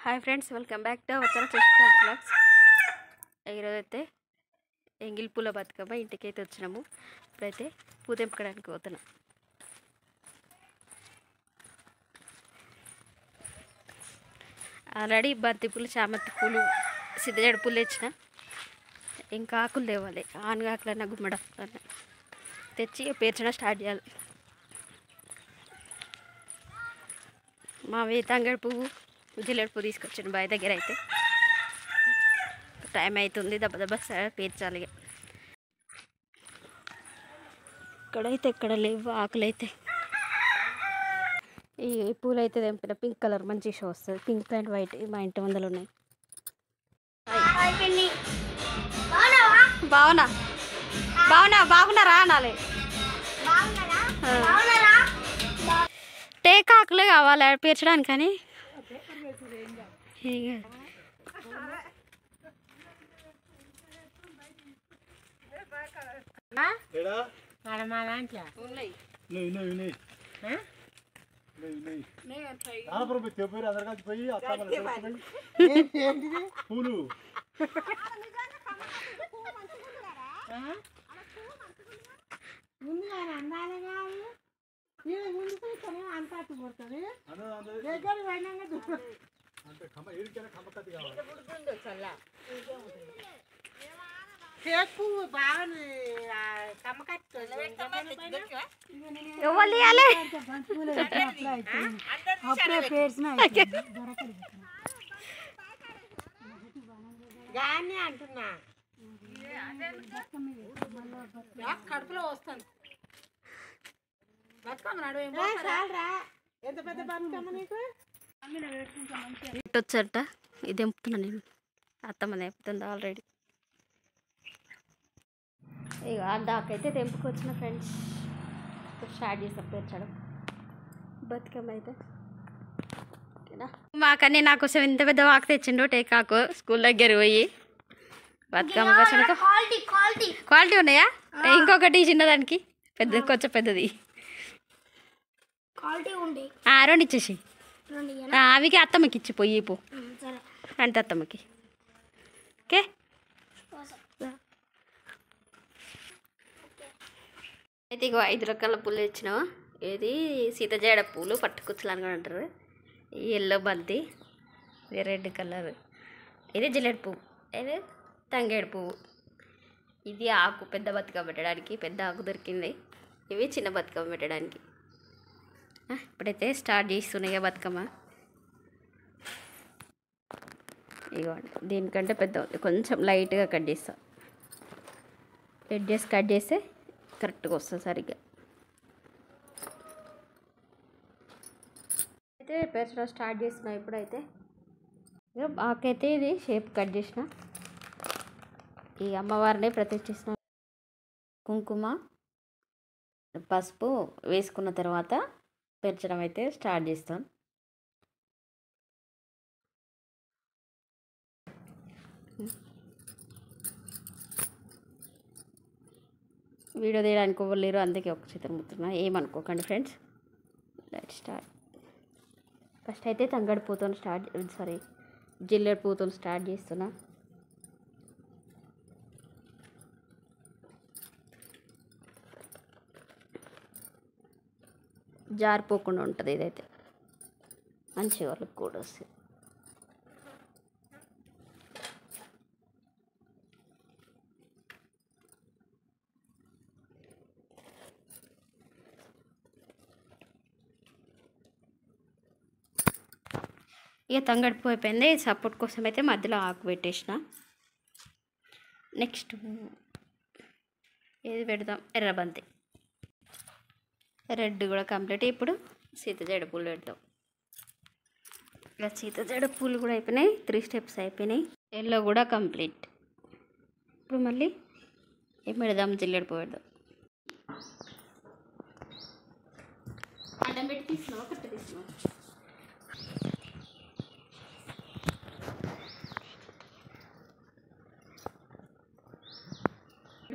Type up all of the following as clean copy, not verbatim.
Hi friends, welcome back to our channel Cheshma blogs. ఈరోజు అయితే ఎంగిల్ పూల బతుకమ్మ ఇంటికైతే వచ్చినాము. ఇప్పుడైతే పూ తెంపుకోవడానికి పోతున్నాం. ఆల్రెడీ బంతి పూలు, చామంతి పూలు, సిద్ధజడ పూలు తెచ్చిన. ఇంకా ఆకులు తేవాలి. ఆనగాకులన్నా గుమ్మడాకులన్నా తెచ్చి పేర్చడం స్టార్ట్ చేయాలి. మా తంగడి పువ్వు, జిల్లేడు పువ్వు తీసుకొచ్చాను బావి దగ్గర. అయితే టైం అవుతుంది, దెబ్బ దెబ్బ పేర్చాలి. ఇక్కడైతే ఎక్కడ లేవు ఆకులు. అయితే ఈ పూలు అయితే తెంపిన పింక్ కలర్ మంచి షో వస్తుంది. పింక్ అండ్ వైట్ మా ఇంటి ముందలు ఉన్నాయి. బాగున్నా బాగున్నా బాగున్నారా అనాలి. టేకాకులు కావాలి పేర్చడానికి. కానీ పూలు అంటున్నా కడుపులో వస్తాను. ఎంత పెద్ద బతుకమ్మ నీకు వచ్చట. ఇది తెంపుతున్నా నేను. అత్తమ్మ తెంపుతుంది ఆల్రెడీ. ఇక దాకైతే తెంపుకొచ్చిన ఫ్రెండ్స్. స్టార్ట్ చేసాం పేర్చడం బతుకమ్మ. అయితే ఓకేనా. మాకన్నీ నా కోసం ఇంత పెద్ద వాకు తెచ్చిండు. టేకాకు స్కూల్ దగ్గర పోయి బతుకమ్మ వచ్చినాక క్వాలిటీ ఉన్నాయా? ఇంకొకటి చిన్నదానికి పెద్ద కొంచెం పెద్దది రెండు ఇచ్చేసి అవికి అత్తమ్మకి ఇచ్చిపోయి పో అంటే అత్తమ్మకి. ఓకే. అయితే ఇగో 5 రకాల పూలు ఇచ్చినావా. ఇది సీతజాడ పూలు, పట్టుకుచ్చలు అని కూడా అంటారు. ఈ ఎల్లో బంతి, ఇది రెడ్ కలర్, ఇది జిల్లెడు పువ్వు, ఇది తంగేడు పువ్వు. ఇది ఆకు పెద్ద బతుకమ్మ పెట్టడానికి, పెద్ద ఆకు దొరికింది. ఇవి చిన్న బతుకమ్మ పెట్టడానికి. ఇప్పుడైతే స్టార్ట్ చేస్తున్నాయి బతుకమ్మ. ఇవ్వండి, దీనికంటే పెద్ద ఉంది. కొంచెం లైట్గా కట్ చేస్తాం. ఎడ్జెస్ కట్ చేస్తే కరెక్ట్గా వస్తుంది సరిగ్గా. అయితే పేర్చడం స్టార్ట్ చేస్తున్నా. ఇప్పుడైతే ఆకైతే ఇది షేప్ కట్ చేసిన. ఈ అమ్మవారిని ప్రతిష్ఠిస్తున్న. కుంకుమ, పసుపు వేసుకున్న తర్వాత పేర్చడం అయితే స్టార్ట్ చేస్తాం. వీడియో తీయడానికి లేరు, అందుకే ఒక చిత్రం ముట్టున్నా. ఏమనుకోకండి ఫ్రెండ్స్. Let's start. ఫస్ట్ అయితే తంగడి పూతో జిల్లేడు పూతో స్టార్ట్ చేస్తున్నా. జారిపోకుండా ఉంటుంది. ఇదైతే మంచి వాళ్ళకి కూడా వస్తుంది. ఇక తంగడిపూ అయిపోయింది. సపోర్ట్ కోసం అయితే మధ్యలో ఆకు పెట్టేసిన. నెక్స్ట్ ఏది పెడదాం? ఎర్రబంతి. రెడ్ కూడా కంప్లీట్. ఇప్పుడు సీతజడ పూలు పెడతాం. ఇలా సీతజడ పూలు కూడా అయిపోయినాయి. 3 స్టెప్స్ అయిపోయినాయి. ఎల్లో కూడా కంప్లీట్. ఇప్పుడు మళ్ళీ ఏం పెడదాం? జిల్లేడు పువ్వు పెడదాం. అడ్డం పెట్టి తీసుకున్నావా? కట్ట తీసుకున్నావా?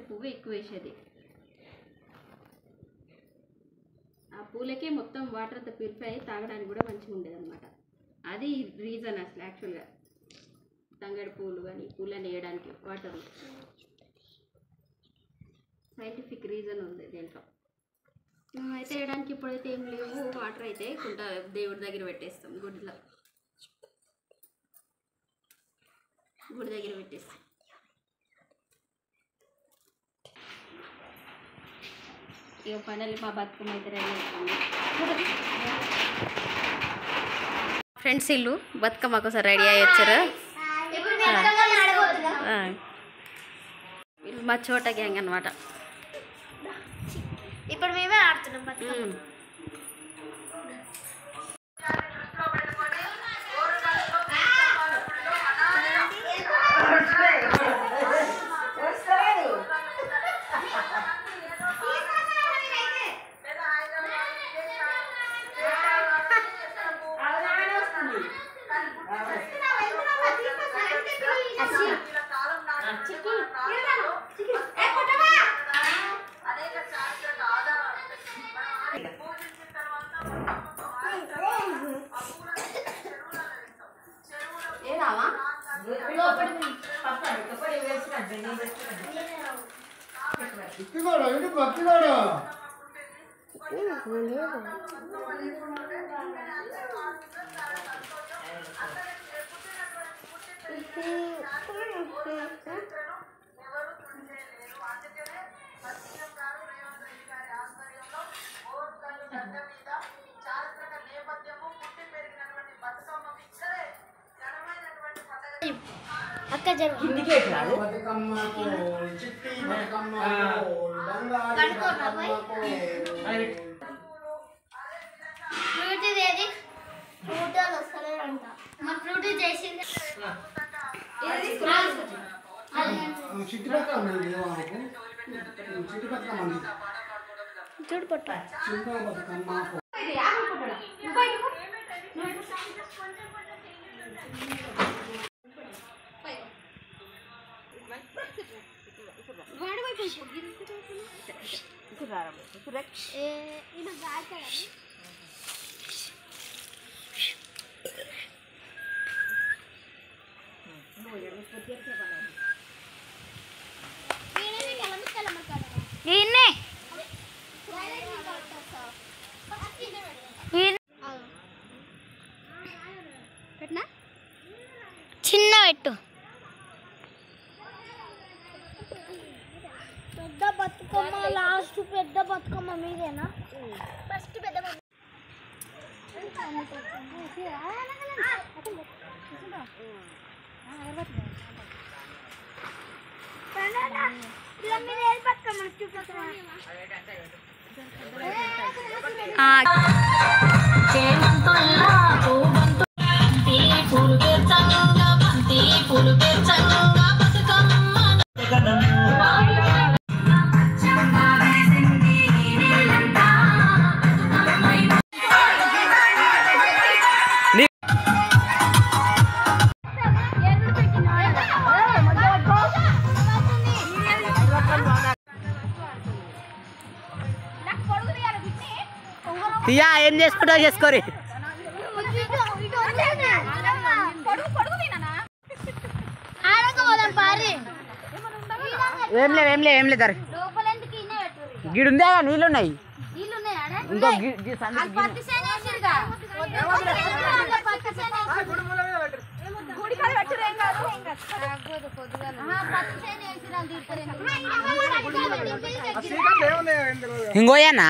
పువ్వు ఎక్కువ వేసేది. ఆ పూలకే మొత్తం వాటర్ అంతా ప్యూరిఫై అయ్యి తాగడానికి కూడా మంచిగా ఉండేది అనమాట. ఆ అది రీజన్ అసలు యాక్చువల్గా తంగడి పూలు కానీ పూలని వేయడానికి వాటర్ సైంటిఫిక్ రీజన్ ఉంది దీంట్లో. అయితే వేయడానికి ఇప్పుడైతే ఏం లేవు, వాటర్ అయితే కుంట దేవుడి దగ్గర పెట్టేస్తాం, గుడి దగ్గర పెట్టేస్తాం. ఇక ఫైనల్లీ మా బతుకమ్మ అయితే రెడీ అవుతుంది. ఫ్రెండ్స్ ఇల్లు బతుకమ్మకు ఒకసారి రెడీ అయ్యి వచ్చారు. వీళ్ళు మా చోట గ్యాంగ్ అనమాట. ఇప్పుడు మేమే ఆడుతున్నాం. అక్క చూడు పట్టు చిన్న పెట్టు. పెద్ద బతుకమ్మ లాస్ట్ పెద్ద బతుకమ్మ మీదేనా? ఫస్ట్ పెద్ద తియా ఏం చేసుకుంటా చేసుకోరి. ఏం లేదు గిడుందే నీళ్ళు ఉన్నాయి. ఇంకో ఇంకోయానా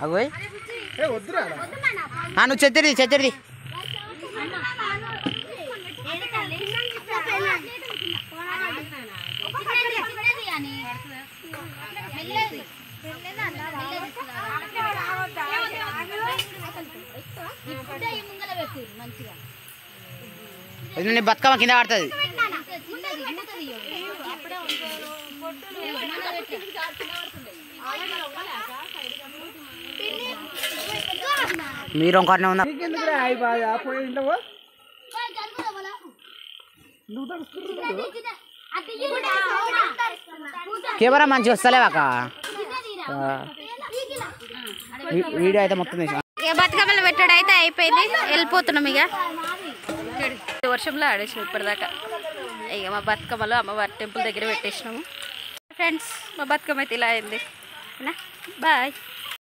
అగోయ్ నువ్వు చెత్తరిది బతుకమ్మ కింద పడుతుంది. మీరు ఇంకొకనే ఉన్నా కెమెరా మంచిగా వస్తలేవాక వీడియో అయితే మొత్తం బతుకమ్మలు పెట్టడం అయితే అయిపోయింది, వెళ్ళిపోతున్నాం ఇక. వర్షంలో ఆడేసినాం ఇప్పటిదాకా. ఇక మా బతుకమ్మలో అమ్మవారి టెంపుల్ దగ్గర పెట్టేసినాము ఫ్రెండ్స్. మా బతుకమ్మ అయితే ఇలా అయింది. బాయ్.